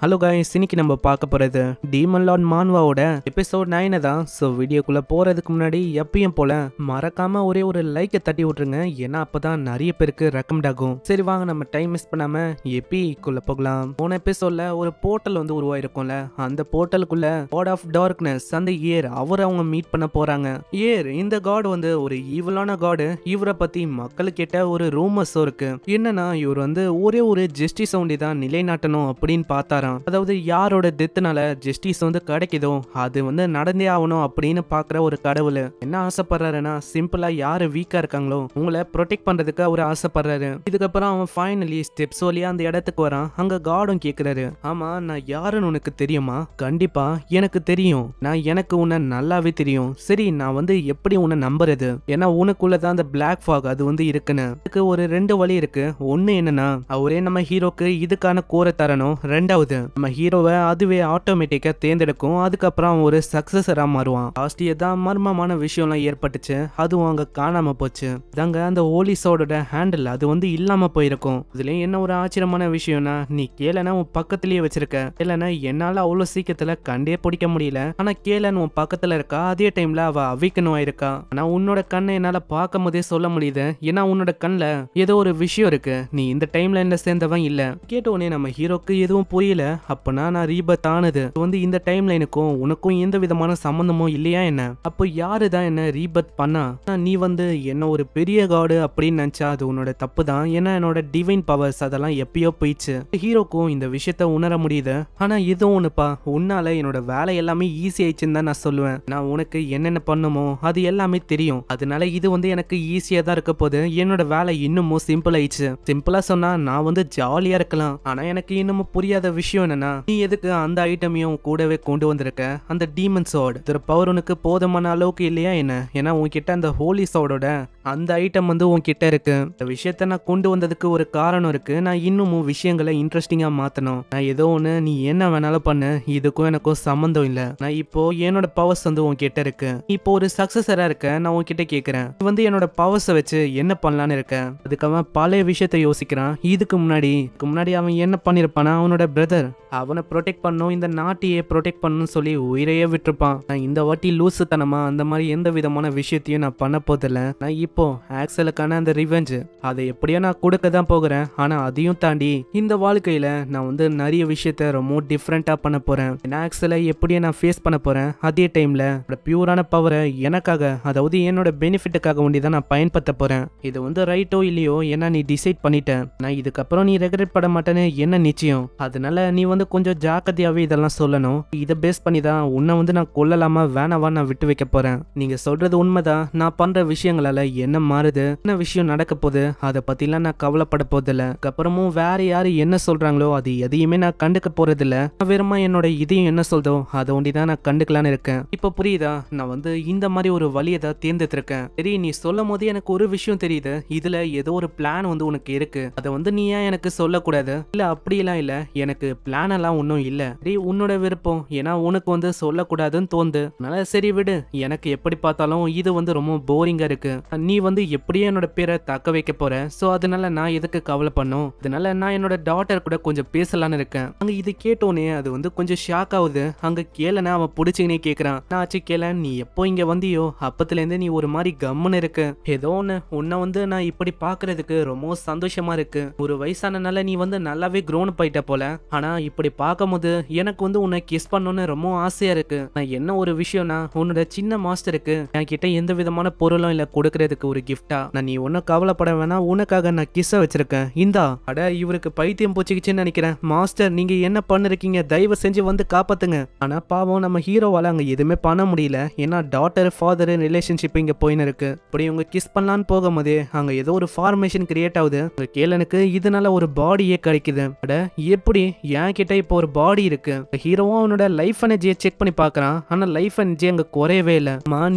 Hello guys, இன்னைக்கு நம்ம பார்க்க போறது டீமன் லார்ட் மான்வாவோட எபிசோட் 9 தான். ஸோ வீடியோக்குள்ள போறதுக்கு முன்னாடி எப்பயும் போல மறக்காம ஒரே ஒரு லைக்கை தட்டி விட்டுருங்க, ஏன்னா அப்பதான் நிறைய பேருக்கு ரெக்கமெண்ட் ஆகும். சரி வாங்க நம்ம டைம் மிஸ் பண்ணாம எபிக்குள்ள போகலாம். போன எபிசோட்ல ஒரு போர்ட்டல் வந்து உருவாயிருக்கும்ல, அந்த போர்ட்டலுக்குள்ள காட் ஆஃப் டார்க்னஸ் அந்த ஏர் அவர் அவங்க மீட் பண்ண போறாங்க. ஏர் இந்த காட் வந்து ஒரு ஈவலான காடு. இவரை பத்தி மக்கள் கிட்ட ஒரு ரூமர்ஸும் இருக்கு. என்னன்னா இவர் வந்து ஒரே ஒரு ஜஸ்டிஸ் ஒண்டி தான் நிலைநாட்டணும் அப்படின்னு பார்த்தாராம். அதாவது யாரோட டெத்னால ஜஸ்டிஸ் வந்து கிடைக்குதோ அது வந்து நடந்தே ஆகணும் அப்படின்னு பாக்குற ஒரு கடவுள் என்ன ஆசைப்படுறாருன்னா, சிம்பிளா யாரு வீக்கா இருக்காங்களோ உங்களை ப்ரொடெக்ட் பண்றதுக்கு அவர் ஆசைப்படுறாரு. இதுக்கப்புறம் அவன் ஃபைனலி ஸ்டெப்ஸ் வழியா அந்த இடத்துக்கு வரான். அங்க காடும் கேக்குறாரு, ஆமா நான் யாருன்னு உனக்கு தெரியுமா? கண்டிப்பா எனக்கு தெரியும், எனக்கு உன்னை நல்லாவே தெரியும். சரி நான் வந்து எப்படி உன்னை நம்புறது? ஏன்னா உனக்குள்ளதான் அந்த பிளாக் ஃபாக் அது வந்து இருக்குன்னு. இதுக்கு ஒரு ரெண்டு வழி இருக்கு. ஒண்ணு என்னன்னா அவரே நம்ம ஹீரோக்கு இதுக்கான கோரை தரணும். ரெண்டாவது நம்ம ஹீரோவை அதுவே ஆட்டோமேட்டிக்கா தேர்ந்தெடுக்கும். அதுக்கப்புறம் ஒரு சக்சஸரா மாறுவான். லாஸ்ட் தான் மர்மமான விஷயம்லாம் ஏற்பட்டுச்சு, அதுவும் அங்க காணாம போச்சு. தாங்க அந்த ஹோலி சோடோட ஹேண்டில் அது வந்து இல்லாம போயிருக்கும். இதுல என்ன ஒரு ஆச்சரியமான விஷயம்னா, நீ கேலனை உன் பக்கத்திலேயே வச்சிருக்க. கேலனை என்னால அவ்வளவு சீக்கிரத்துல கண்டே பிடிக்க முடியல, ஆனா கேலன் உன் பக்கத்துல இருக்கா. அதே டைம்ல அவ அவிக்கணும் ஆயிருக்கா. ஆனா உன்னோட கண்ணை என்னால பார்க்கும் போதே சொல்ல முடியுது, ஏன்னா உன்னோட கண்ணுல ஏதோ ஒரு விஷயம் இருக்கு. நீ இந்த டைம்ல என்ன சேர்ந்தவன் இல்ல. கேட்ட உடனே நம்ம ஹீரோக்கு எதுவும் புரியல. அப்பனா நான் ரீபத் ஆனது வந்து இந்த டைம்ல எனக்கும் உனக்கும் எந்த விதமான சம்பந்தமும் இல்லையா என்ன? அப்போ யாரு தான் என்ன ரீபத் பண்ணா? நீ வந்து என்ன ஒரு பெரிய காடு அப்படின்னு நினைச்சா அது உன்னோட தப்பு தான். ஏன்னா என்னோட டிவைன் பவர்ஸ் அதெல்லாம் எப்பயோ போயிடுச்சு. ஹீரோக்கும் இந்த விஷயத்த உணர முடியுது. ஆனா இதுவும் ஒண்ணுப்பா, உன்னால என்னோட வேலை எல்லாமே ஈஸி ஆயிடுச்சுன்னு தான் நான் சொல்லுவேன். நான் உனக்கு என்னென்ன பண்ணுமோ அது எல்லாமே தெரியும். அதனால இது வந்து எனக்கு ஈஸியா தான் இருக்க போது. என்னோட வேலை இன்னமும் சிம்பிள் ஆயிடுச்சு. சிம்பிளா சொன்னா நான் வந்து ஜாலியா இருக்கலாம். ஆனா எனக்கு இன்னமும் புரியாத விஷயம் என்னன்னா, நீ எதுக்கு அந்த ஐட்டமையும் கூடவே கொண்டு வந்திருக்க? அந்த டீமன் சோர்ட் இதோட பவர் உனக்கு போதுமான அளவுக்கு இல்லையா என்ன? ஏன்னா உன்கிட்ட அந்த ஹோலி சோர்டோட அந்த ஐட்டம் வந்து உன்கிட்ட இருக்கு. இந்த விஷயத்த நான் கொண்டு வந்ததுக்கு ஒரு காரணம் இருக்கு. நான் இன்னமும் விஷயங்களை இன்ட்ரெஸ்டிங்கா மாத்தணும். நான் ஏதோ ஒண்ணு நீ என்ன வேணாலும் பண்ணு, இதுக்கும் எனக்கும் சம்பந்தம் இல்ல. நான் இப்போ என்னோட பவர்ஸ் வந்து உன்கிட்ட இருக்கு. இப்போ ஒரு சக்சஸரா இருக்க. நான் உன்கிட்ட கேக்குறேன், நீ வந்து என்னோட பவர்ஸை வச்சு என்ன பண்ணலான்னு இருக்க? அதுக்கு அவன் பழைய விஷயத்த யோசிக்கிறான். இதுக்கு முன்னாடி அவன் என்ன பண்ணிருப்பானா, அவனோட பிரதர் அவனை ப்ரொடெக்ட் பண்ணும், இந்த நாட்டையே ப்ரொடெக்ட் பண்ணணும்னு சொல்லி உயிரையே விட்டுருப்பான். நான் இந்த வாட்டி லூசுத்தனமா அந்த மாதிரி எந்த விதமான விஷயத்தையும் நான் பண்ண போதில்ல. நான் இப்போ ஆக்சலுக்கான அந்த ரிவெஞ்ச் அதை எப்படியோ நான் கொடுக்க தான் போகிறேன். ஆனா அதையும் தாண்டி இந்த வாழ்க்கையில நான் வந்து நிறைய விஷயத்த ரொம்ப டிஃப்ரெண்டா பண்ண போறேன். ஆக்சலை எப்படியே நான் ஃபேஸ் பண்ண போறேன். அதே டைம்ல பியூரான பவரை எனக்காக, அதாவது என்னோட பெனிஃபிட்டுக்காக வேண்டி தான் நான் பயன்படுத்த போறேன். இது வந்து ரைட்டோ இல்லையோ ஏன்னா நீ டிசைட் பண்ணிட்ட. நான் இதுக்கப்புறம் நீ ரெக்ரெட் பட மாட்டேன்னு என்ன நிச்சயம். அதனால நீ வந்து கொஞ்சம் ஜாக்கிரதையாவே இதெல்லாம் சொல்லணும். இதை பேஸ் பண்ணி தான் உன்னை வந்து நான் கொல்லலாமா வேணாவா நான் விட்டு வைக்க போறேன். நீங்க சொல்றது உண்மைதான். நான் பண்ற விஷயங்களால என்ன மாறுது, என்ன விஷயம் நடக்க போகுது அதை பத்திலாம் நான் கவலைப்பட போதில்ல. அதுக்கப்புறமும் வேற யாரு என்ன சொல்றாங்களோ அது எதையுமே நான் கண்டுக்க போறதில்ல. வெறுமா என்னோட இதையும் என்ன சொல்தோ அதை ஒண்டிதான் நான் கண்டுக்கலான்னு இருக்கேன். இப்ப புரியுதா? நான் வந்து இந்த மாதிரி ஒரு வழியை தான் தேர்ந்தெடுத்திருக்கேன். சரி நீ சொல்லும் போது எனக்கு ஒரு விஷயம் தெரியுது. இதுல ஏதோ ஒரு பிளான் வந்து உனக்கு இருக்கு. அதை வந்து நீ ஏன் எனக்கு சொல்லக்கூடாது? இல்ல அப்படியெல்லாம் இல்ல, எனக்கு பிளான் எல்லாம் ஒன்னும் இல்ல. சரி உன்னோட விருப்பம், ஏன்னா உனக்கு வந்து சொல்லக்கூடாதுன்னு தோணுது. அதனால சரி விடு. எனக்கு எப்படி பார்த்தாலும் இது வந்து ரொம்ப போரிங்கா இருக்கு. நீ வந்து எப்படியே என்னோட பேரை தக்க வைக்க போற. சோ அதனால நான் எதுக்கு கவலை பண்ணும்? அதனால நான் என்னோட டாட்டர் கூட கொஞ்சம் பேசலான்னு இருக்கேன். அங்க இது கேட்டோன்னே அது வந்து கொஞ்சம் ஷாக் ஆகுது. அங்க கேலனை அவன் பிடிச்சிங்கன்னே கேக்குறான். நான் ஆச்சு கேலன், நீ எப்போ இங்க வந்தியோ அப்பத்துல இருந்து நீ ஒரு மாதிரி கம்முன்னு இருக்கு. ஏதோ ஒண்ணு உன்னை வந்து நான் இப்படி பாக்குறதுக்கு ரொம்ப சந்தோஷமா இருக்கு. ஒரு வயசானனால நீ வந்து நல்லாவே க்ரோன் போயிட்ட போல. ஆனா இப்படி பார்க்கும்போது எனக்கு வந்து உன்னை கிஸ் பண்ணணும்னு ரொம்ப ஆசையா இருக்கு. நான் என்ன ஒரு விஷயம்னா, உன்னோட சின்ன மாஸ்டருக்கு என்கிட்ட எந்த விதமான பொருளும் இல்ல கொடுக்கறதுக்கு ஒரு கிஃப்டா. நான் நீ ஒன்னும் கவலைப்பட வேணாம், உனக்காக நான் கிஸ்ஸ வச்சிருக்கேன். இந்தா. அட இவருக்கு பைத்தியம் போச்சுக்கிச்சுன்னு நினைக்கிறேன். மாஸ்டர் நீங்க என்ன பண்ணிருக்கீங்க? தயவு செஞ்சு வந்து காப்பாத்துங்க. ஆனா பாவம் நம்ம ஹீரோவால அங்க எதுவுமே பண்ண முடியல. ஏன்னா டாட்டர் ஃபாதர் ரிலேஷன்ஷிப் இங்க போயின்னு இருக்கு. இப்படி இவங்க கிஸ் பண்ணலான்னு போகும்போதே அங்க ஏதோ ஒரு ஃபார்மேஷன் கிரியேட் ஆகுது. கேலனுக்கு இதனால ஒரு பாடியே கிடைக்குது. அட எப்படி என் கிட்ட இப்போ ஒரு பாடி இருக்கு. ஹீரோவும் அவனோட லைஃப் எனர்ஜியை செக் பண்ணி பாக்குறான். ஆனா லைஃப் எனர்ஜி அங்க குறையவே இல்ல.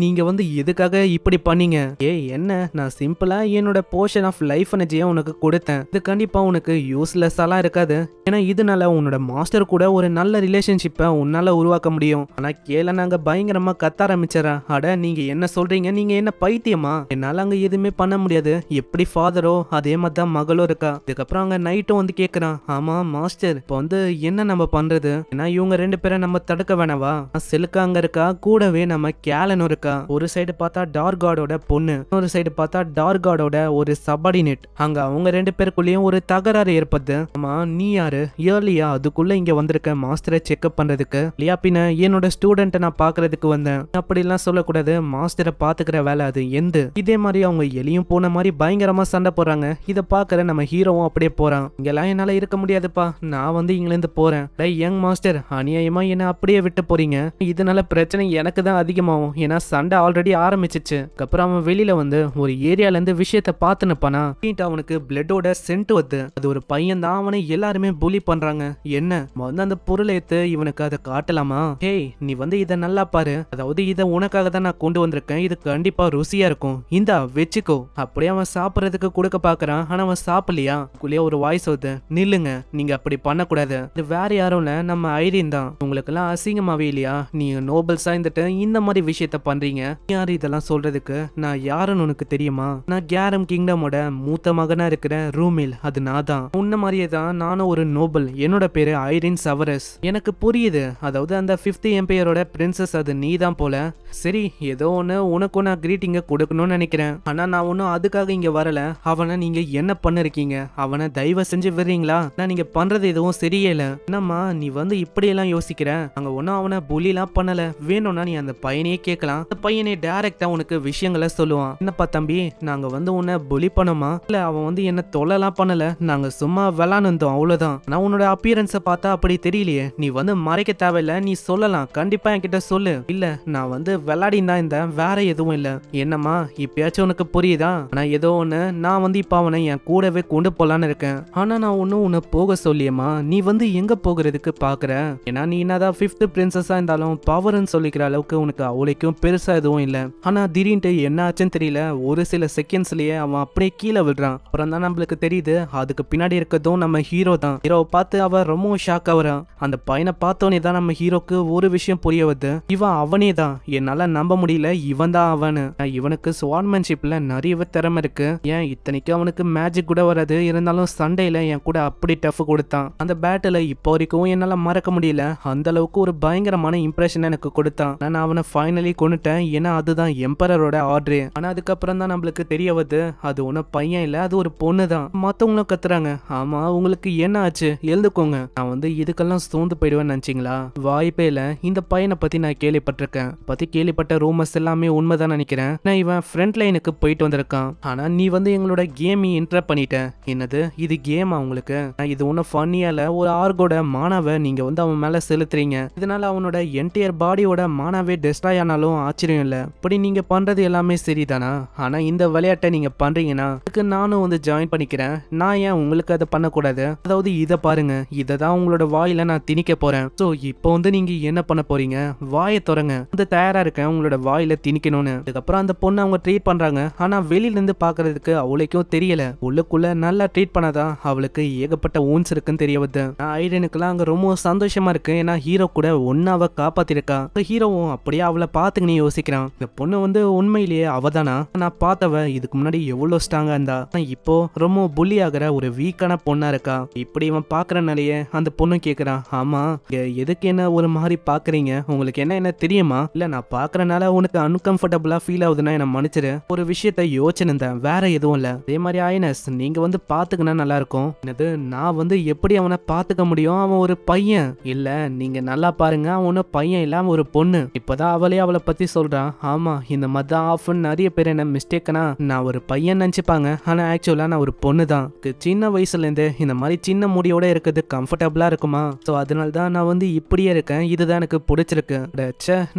நீங்க வந்து எதுக்காக இப்படி பண்ணீங்க? என்ன நான் சிம்பிளா என்னோட போர்ஷன் ஆஃப் லைஃப் எனர்ஜியை உனக்கு கொடுத்தேன். இது கண்டிப்பா உனக்கு யூஸ்லெஸ்ஸாலாம் இருக்காது. ஏன்னா இதனால உன்னோட மாஸ்டர் கூட ஒரு நல்ல ரிலேஷன்ஷிப்பை உன்னால உருவாக்க முடியும். ஆனா கேள நாங்க பயங்கரமா கத்த ஆரம்பிச்சறேன். அட நீங்க என்ன சொல்றீங்க? நீங்க என்ன பைத்தியமா? என்னால அங்க எதுவுமே பண்ண முடியாது. எப்படி ஃபாதரோ அதே மாதிரி தான் மகளும் இருக்கா. இதுக்கப்புறம் அங்க நைட்டும் வந்து கேக்குறான், ஆமா மாஸ்டர் இப்போ வந்து என்ன நம்ம பண்றது? ஏன்னா இவங்க ரெண்டு பேரை நம்ம தடுக்க வேணாவா? செலுக்கா அங்க இருக்கா, கூடவே நம்ம கேலனும் இருக்கா. ஒரு சைடு பார்த்தா டார்க் காடோட பொண்ணு, இன்னொரு சைடு பார்த்தா டார்க் காடோட ஒரு சபார்டினேட். அங்க அவங்க ரெண்டு பேருக்குள்ளேயும் ஒரு தகராறு ஏற்படுது. ஆமா நீ யாரு? ஏர்லியா அதுக்குள்ள இங்க வந்திருக்க மாஸ்டரை செக்அப் பண்றதுக்கு? இல்லையா பின்ன என்னோட ஸ்டூடெண்ட்டை நான் பாக்குறதுக்கு வந்தேன். அப்படிலாம் சொல்லக்கூடாது, மாஸ்டரை பாத்துக்கிற வேலை அது எந்த. இதே மாதிரி அவங்க எலியும் போன மாதிரி பயங்கரமா சண்டை போடுறாங்க. இதை பாக்குற நம்ம ஹீரோவும் அப்படியே போறான். இங்கெல்லாம் என்னால இருக்க முடியாதுப்பா, நான் வந்து இங்கிலிருந்து போறேன். யங் மாஸ்டர் அநியாயமா என்ன அப்படியே விட்டு போறீங்க. இதனால பிரச்சனை எனக்கு தான் அதிகமாகும். ஏன்னா சண்டை ஆல்ரெடி ஆரம்பிச்சிச்சு. அப்புறம் அவன் வெளியில வந்து ஒரு ஏரியால இருந்து விஷயத்த பார்த்து நிப்பானா. அவனுக்கு பிளட்டோட சென்ட் வருது. அது ஒரு பையன் தான். அவனை எல்லாருமே புலி பண்றாங்க. என்ன வந்து அந்த பொருளை எடுத்து இவனுக்கு அதை காட்டலாமா? ஹேய் நீ வந்து இதை நல்லா பாரு, அதாவது இதை உனக்காக தான் நான் கொண்டு வந்திருக்கேன். இது கண்டிப்பா ருசியா இருக்கும், இந்தா வச்சுக்கோ. அப்படியே அவன் சாப்பிடறதுக்கு கொடுக்க பாக்குறான். ஆனா அவன் சாப்பிடலையா. குள்ளே ஒரு வாய்ஸ் வருது, நில்லுங்க நீங்க அப்படி பண்ணக்கூடாது. இது வேற யாரும் இல்ல, நம்ம ஐரின் தான். உங்களுக்கு எல்லாம் அசிங்கமாவே இல்லையா? நீங்க நோபல்ஸா இருந்துட்டு இந்த மாதிரி விஷயத்த பண்றீங்க. யாரு இதெல்லாம் சொல்றதுக்கு? நான் யாருன்னு உனக்கு தெரியுமா? நான் கேரம் கிங்டமோட மூத்த மகனா இருக்கிற ரூமில். அது நான் தான். உன்ன மாதிரியே தான் நானும் ஒரு நோபல். என்னோட பேரு ஐரின் சவரஸ். எனக்கு புரியுது, அதாவது அந்த 5th எம்பையரோட பிரின்சஸ் அது நீ தான் போல. சரி ஏதோ ஒண்ணு உனக்கும் நான் கிரீட்டிங்க கொடுக்கணும்னு நினைக்கிறேன். ஆனா நான் ஒன்னும் அதுக்காக இங்க வரல. அவனை நீங்க என்ன பண்ணிருக்கீங்க? அவனை தயவு செஞ்சு விடுறீங்களா? நான் நீங்க பண்றது எதுவும் சரியே இல்ல. என்னம்மா நீ வந்து இப்படி எல்லாம் யோசிக்கிற? அங்க ஒன்னும் அவனை புலிலாம் பண்ணல. வேணும்னா நீ அந்த பையனையே கேட்கலாம். அந்த பையனே டைரக்டா உனக்கு விஷயங்களை சொல்லுவான். என்னப்பா தம்பி, நாங்க வந்து உன்னை புலி பண்ணோமா? இல்ல அவன் வந்து என்ன தொல்லலாம் பண்ணல. நாங்க சும்மா விளாண்டுந்தோம் அவ்வளவுதான். நான் உன்னோட அப்பியரன்ஸை பார்த்தா அப்படி தெரியலையே. நீ வந்து மறைக்க தேவையில்ல, நீ சொல்லலாம். கண்டிப்பா என்கிட்ட சொல்லு. இல்ல நான் வந்து விளையாடின்னு தான் இருந்தேன், வேற எதுவும் இல்ல. என்னம்மா இப்பயாச்சும் உனக்கு புரியுதா? ஆனா ஏதோ ஒண்ணு, நான் வந்து இப்ப அவனை என் கூடவே கொண்டு போலான்னு இருக்கேன். ஆனா நான் ஒன்னும் உன்னை போக சொல்லியம்மா. நீ வந்து எங்க போகிறதுக்கு பாக்குற? ஏன்னா நீ என்னதான் 5th பிரின்சஸா இருந்தாலும் பவர்ன்னு சொல்லிக்கிற அளவுக்கு உனக்கு அவளைக்கும் பெருசா எதுவும் இல்ல. ஆனா திடீர்னு என்ன ஆச்சுன்னு தெரியல, ஒரு சில செகண்ட்ஸ்லயே அவன் அப்படியே கீழே விடுறான். அப்புறம் தான் நம்மளுக்கு தெரியுது அதுக்கு பின்னாடி இருக்கிறதும் நம்ம ஹீரோ தான். ஹீரோவை பார்த்து அவ ரொம்ப ஷாக் ஆகுறான். அந்த பையனை பார்த்தோன்னே தான் நம்ம ஹீரோக்கு ஒரு விஷயம் புரிய வருது. இவன் அவனே தான். என்னால நம்ப முடியல, இவன் தான் அவனு. இவனுக்கு ஸ்வார்ட்மேன்ஷிப்ல நிறைய திறமை இருக்கு. ஏன் இத்தனைக்கு அவனுக்கு மேஜிக் கூட வராது, இருந்தாலும் சண்டையில என் கூட அப்படி டஃப் கொடுத்தான். அந்த பேட்டில் இப்போ வரைக்கும் என்னால மறக்க முடியல. அந்த அளவுக்கு ஒரு பயங்கரமான இம்ப்ரெஷன் எனக்கு கொடுத்தான். நான் அவனை ஃபைனலி கொண்டுட்டேன். ஏன்னா அதுதான் எம்பரரோட ஆர்டர். ஆனா அதுக்கப்புறம் தான் நம்மளுக்கு தெரிய வருது அது ஒன்னும் பையன் இல்ல, அது ஒரு பொண்ணு தான். மத்தவங்களும் கத்துறாங்க, ஆமா உங்களுக்கு என்ன ஆச்சு, எழுந்துக்கோங்க. நான் வந்து இதுக்கெல்லாம் சோர்ந்து போயிடுவேன்னு நினைச்சீங்களா? வாய்ப்பே இல்ல. இந்த பையனை பத்தி நான் கேள்விப்பட்டிருக்கேன். கேள்விப்பட்ட ரூமர்ஸ் எல்லாமே உண்மைதான் நினைக்கிறேன். நான் இவன் ஃப்ரண்ட் லைனுக்கு போயிட்டு வந்திருக்கான். ஆனா நீ வந்து எங்களோட கேம் இன்டரப்ட் பண்ணிட்ட. என்னது இது கேமா உங்களுக்கு? இது ஒன்னும் ஃபன்னியா இல்ல. ஒரு ஆர்கோட மானாவை நீங்க வந்து அவன் மேல செலுத்துறீங்க. இதனால அவனோட என்டையர் பாடியோட மானாவே டெஸ்ட்ராய் ஆனாலும் ஆச்சரியம் இல்ல. இப்படி நீங்க பண்றது எல்லாமே சரிதானா? ஆனா இந்த விளையாட்டை நீங்க பண்றீங்கன்னா அதுக்கு நானும் வந்து ஜாயின் பண்ணிக்கிறேன். நான் ஏன் உங்களுக்கு அதை பண்ணக்கூடாது? அதாவது இதை பாருங்க, இதை தான் உங்களோட வாயில நான் திணிக்க போறேன். சோ இப்போ வந்து நீங்க என்ன பண்ண போறீங்க? வாயை திறங்க. வந்து தயாரா இருக்கேன் உங்களோட வாயில திணிக்கணும்னு. அதுக்கப்புறம் அந்த பொண்ணு அவங்க ட்ரீட் பண்றாங்க. ஆனா வெளியில இருந்து பாக்குறதுக்கு அவளுக்கும் தெரியல. உள்ளுக்குள்ள நல்லா ட்ரீட் பண்ணாதான் அவளுக்கு ஏகப்பட்ட ஊன்ஸ் இருக்குன்னு தெரிய வருது. ஐடனுக்குலாம் அங்க ரொம்ப சந்தோஷமா இருக்கு. ஏன்னா ஹீரோ கூட ஒன்னு அவ காப்பாத்திருக்கா. ஹீரோவும் அப்படியே அவளை பாத்துக்கினே யோசிக்கிறான். இந்த பொண்ணு வந்து உண்மையிலேயே அவதானா? நான் பார்த்தவ இதுக்கு முன்னாடி எவ்வளவு ஸ்ட்ராங்கா இருந்தா, இப்போ ரொம்ப புள்ளி ஆகிற ஒரு வீக்கான பொண்ணா இருக்கா. இப்படி இவன் பாக்குறனாலேயே அந்த பொண்ணு கேக்குறான், ஆமா எதுக்கு என்ன ஒரு மாதிரி பாக்குறீங்க? உங்களுக்கு என்ன தெரியுமா? இல்ல நான் பாக்குறனால உனக்கு அன்கம்ஃபர்டபுளா ஃபீல் ஆகுதுன்னா என்ன மன்னிச்சிரு. ஒரு விஷயத்த யோசிச்சிருந்தேன், வேற எதுவும் இல்ல. அதே மாதிரி ஐனஸ் நீங்க வந்து பாத்துக்கினா நல்லா இருக்கும். என்னது நான் வந்து எப்படி அவனை பாத்துக்க முடியும்? அவன் ஒரு பையன். இல்ல நீங்க நல்லா பாருங்க, அவன் ஒன்னும் பையன் இல்ல, ஒரு பொண்ணு. இப்பதான் அவளை பத்தி சொல்றான். ஆமா இந்த மாதிரி ஆஃப் நிறைய பேர் என்ன மிஸ்டேக்கனா நான் ஒரு பையன் நினைச்சுப்பாங்க. ஆனா ஆக்சுவலா நான் ஒரு பொண்ணு தான். சின்ன வயசுல இருந்து இந்த மாதிரி சின்ன முடியோட இருக்கிறது கம்ஃபர்டபுளா இருக்குமா? சோ அதனால தான் நான் வந்து இப்படியே இருக்கேன். இதுதான் எனக்கு பிடிச்சிருக்கு.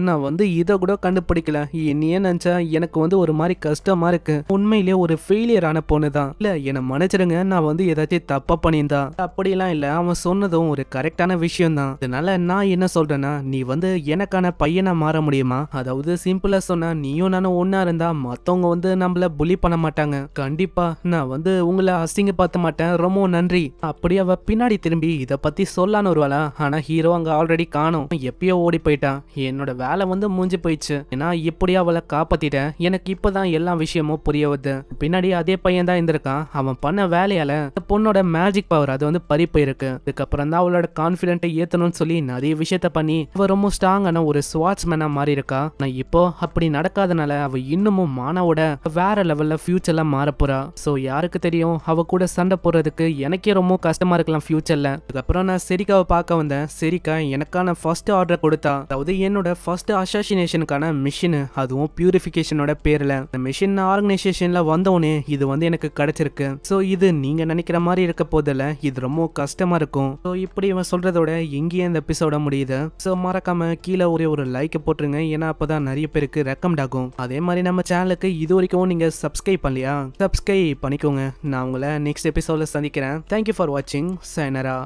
நான் வந்து இதை கூட கண்டுபிடிக்கல. என்னையே நினைச்சா எனக்கு வந்து ஒரு மாதிரி கஷ்டமா இருக்கு. உண்மையிலேயே ஒரு ஃபெயிலியர் ஆன பொண்ணு தான். இல்ல என்ன மன்னிச்சிருங்க, நான் வந்து ஏதாச்சும் தப்பா பண்ணியிருந்தா. அப்படிலாம் இல்ல, அவன் சொன்னதும் ஒரு கரெக்டான விஷயம் தான். அதனால நான் என்ன சொல்றேன்னா, நீ வந்து எனக்கான பையனா மாற முடியுமா? அதாவது சிம்பிளா சொன்னா நீயும் நானும் ஒன்னா இருந்தா மத்தவங்க வந்து நம்மள புலி பண்ண மாட்டாங்க. கண்டிப்பா நான் வந்து உங்களை அசிங்கப்படுத்த மாட்டேன், ரொம்ப நன்றி. அப்படி அவ பின்னாடி திரும்பி இத பத்தி சொல்லான்னு வருவாளா, ஆனா ஹீரோ அங்க ஆல்ரெடி காணோம், எப்பயோ ஓடி போயிட்டான். என்னோட வேலை வந்து மூஞ்சி போயிடுச்சு, ஏன்னா இப்படியே அவளை காப்பாத்திட்டேன். எனக்கு இப்பதான் எல்லா விஷயமும் புரிய வருது. பின்னாடி அதே பையன் தான் இருந்திருக்கான். அவன் பண்ண வேலையால இந்த பொண்ணோட மேஜிக் பவர் அது வந்து பறி போயிருக்கு. இதுக்கப்புறம் தான் அவளோட கான்பிடென்ட்டை ஏத்தணும்னு சொல்லி நிறைய விஷயத்த பண்ணி அவ ரொம்ப ஸ்ட்ராங்கான ஒரு ஸ்வாட்ஸ்மேனா மாறி இருக்கா. ஆனா இப்போ அப்படி நடக்காதனால அவ இன்னமும் மானாவோட வேற லெவல்ல ஃபியூச்சர்ல மாற போறா. சோ யாருக்கு தெரியும், அவ கூட சண்டை போடுறதுக்கு எனக்கே ரொம்ப கஷ்டமா இருக்கலாம் ஃபியூச்சர்ல. அதுக்கப்புறம் நான் செரிகாவை பார்க்க வந்தேன். செரிகா எனக்கான ஃபர்ஸ்ட் ஆர்டர் கொடுத்தா, அதாவது என்னோட ஃபர்ஸ்ட் அசாசினேஷனுக்கான மிஷின், அதுவும் பியூரிஃபிகேஷனோட பேர்ல. இந்த மிஷின் ஆர்கனைசேஷன்ல வந்தோடனே இது வந்து எனக்கு கிடைச்சிருக்கு. சோ இது நீங்க நினைக்கிற மாதிரி இருக்க போதில்ல, இது ரொம்ப கஷ்டமா இருக்கும். சோ இப்படி இவன் சொல்றதோட எங்கேயே இந்த எபிசோட முடியுது. சோ மறக்காம கீழே ஒரு லைக் போட்டுருங்க, ஏன்னா அப்பதான் நிறைய பேருக்கு ரெக்கமெண்ட் ஆகும். அதே மாதிரி நம்ம சேனலுக்கு இது வரைக்கும் நீங்க சப்ஸ்கிரைப் பண்ணலையா, சப்ஸ்கிரைப் பண்ணிக்கோங்க. நான் உங்களை நெக்ஸ்ட் எபிசோட்ல சந்திக்கிறேன். தேங்க்யூ ஃபார் வாட்சிங். சைனரா.